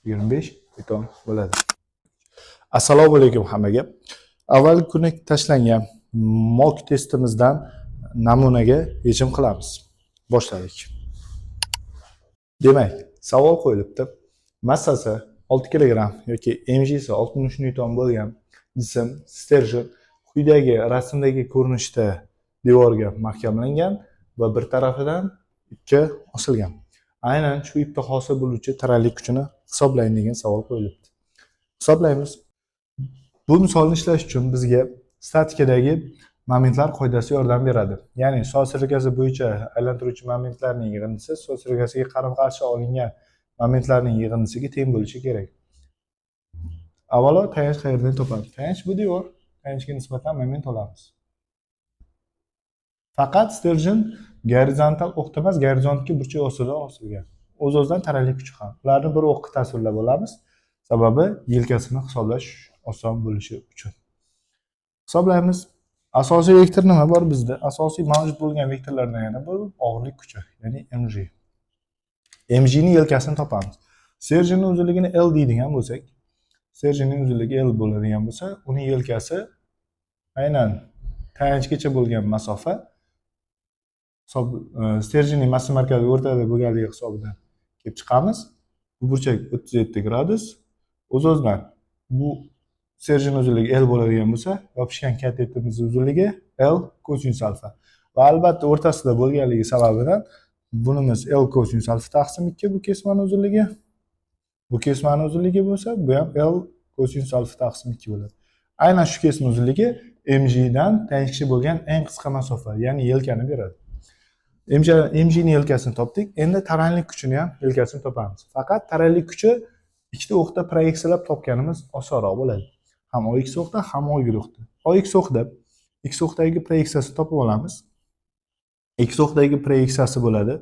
25 newton bo'ladi. Assalomu alaykum hammaga. Avval kuni tashlangan mock testimizdan namunaga yechim qilamiz. Boshladik. Demak, savol qo'yilibdi. Massasi 6 kg yoki mg'si 60 newton bo'lgan jism sterjen quyidagi rasmdagi ko'rinishda devorga mahkamlangan va bir tarafidan ipga osilgan. Aynan shu ipda hosil bo'luvchi tarallik kuchini hisoblang degan savol qo'yilibdi. Hisoblaymiz. Bu misolni ishlash uchun bizga statikadagi momentlar qoidasi yordam beradi. Ya'ni soat serikasi bo'yicha aylantiruvchi momentlarning yig'indisi soat serikasiga qarama-qarshi olingan momentlarning yig'indisiga teng bo'lishi kerak. Avvalo tayanch qayerdan topamiz? Tayanch bu devor. Tayanchga nisbatan moment olamiz. Faqat sterjen gorizontal o'qda emas, gorizontga burchak ostida osilgan. O'z-o'zidan tarallik kuchi ham. Ularni bir o'qqa tasvirlab olamiz. Sababi yelkasini hisoblash oson bo'lishi uchun. Hisoblaymiz. Asosiy vektor nima bor bizda? Asosiy mavjud bo'lgan vektorlardan yana bir og'irlik kuchi, ya'ni mg. Mg ning yelkasini topamiz. Sterjenning uzunligini L deydigan bo'lsak, sterjenning uzunligi L bo'ladigan bo'lsa, uning yelkasi aynan tayanchgacha bo'lgan masofa sterjenning massa markazi o'rtada bo'lganligi hisobidan kelib chiqamiz. Bu burchak 37 gradus. O'z-o'zidan bu sterjen uzunligi L bo'ladigan bo'lsa, yopishgan kateterimiz uzunligi L kosinus alfa. Va albatta o'rtasida bo'lganligi sababidan bunimiz L kosinus alfa taqsim 2 bu kesmani uzunligi. Bu kesmani uzunligi bo'lsa, bu ham L kosinus alfa taqsim 2 bo'ladi. Aynan shu kesma uzunligi mg dan tayanchga bo'lgan eng qisqa masofa, ya'ni yelkani beradi. mg ning yelkasini topdik. Endi tarallik kuchini ham yelkasini topamiz. Faqat tarallik kuchi ikkita o'qda proyeksiyalab topganimiz osonroq bo'ladi. Ham OX o'qda, ham OY o'qda. OX o'qda X o'qdagi proyeksiyasini topib olamiz. X o'qdagi proyeksiyasi bo'ladi.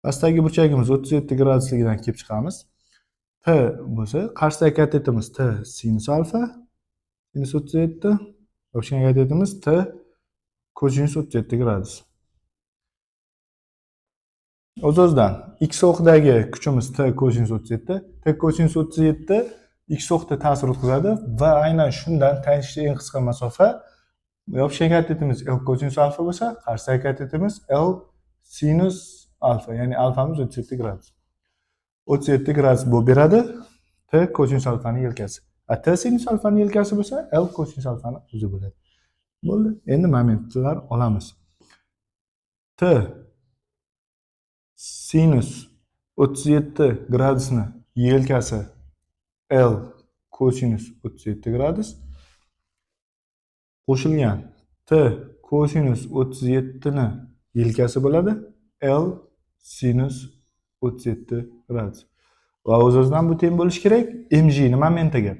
Pastdagi burchagimiz 37 gradusligidan kelib chiqamiz. T bo'lsa, qarshidagi kateterimiz T sinus alfa, sinus 37, yopishgan kateterimiz T kosinus 37 gradus. O'z-o'zidan X o'qdagi kuchimiz T kosinus 37, T kosinus 37 X o'qda ta'sir o'tkazadi va aynan shundan tayanchga eng qisqa masofa yopishgan kateterimiz L kosinus alfa bo'lsa, qarshidagi kateterimiz L sinus alfa, ya'ni alfamiz 37 gradus. 37 gradus bo'lib beradi T kosinus alfaning yelkasi. T sinus alfaning yelkasi bo'lsa, L kosinus alfaning o'zi bo'ladi. Bo'ldi. Endi momentlar olamiz. T sinus 37 gradusni yelkasi L kosinus 37 gradus qo'shilgan T kosinus 37 ni yelkasi bo'ladi L sinus 37 gradus. Va o'z-o'zidan bu teng bo'lishi kerak mg ni momentiga.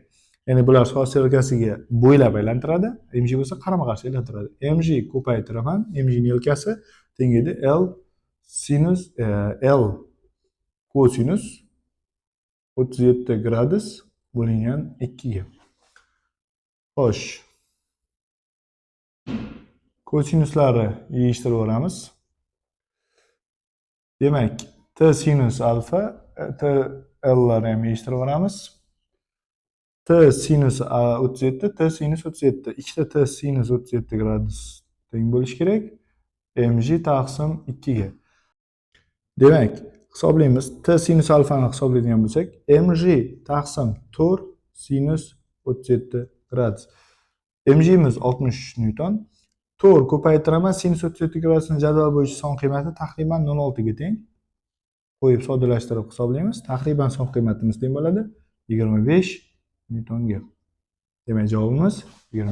Ya'ni bular soat serikasiga bo'ylab aylantiradi. Mg bo'lsa qarama-qarshi aylantiradi. Mg ko'paytiraman. Mg ning yelkasi teng edi L sinus L kosinus 37 gradus bo'lingan 2 ga. Xo'sh. Kosinuslari yig'ishtirib olamiz. Demak, T sinus alfa, T L larni ham yig'ishtirib olamiz. T sinus 37, T sinus 37. Ikkita T sinus 37 gradus teng bo'lishi kerak. Mg taqsim 2 ga. Demak, hisoblaymiz. T sinus alfani hisoblaydigan bo'lsak, mg taqsim 4 sinus 37 gradus. Mg imiz 60 newton. 4 ko'paytiraman sinus 37 gradusning jadval bo'yicha son qiymati taxminan 0.6 ga teng. Qo'yib soddalashtirib hisoblaymiz. Taxminan son qiymatimiz teng bo'ladi 25 newtonga. Demak, javobimiz 25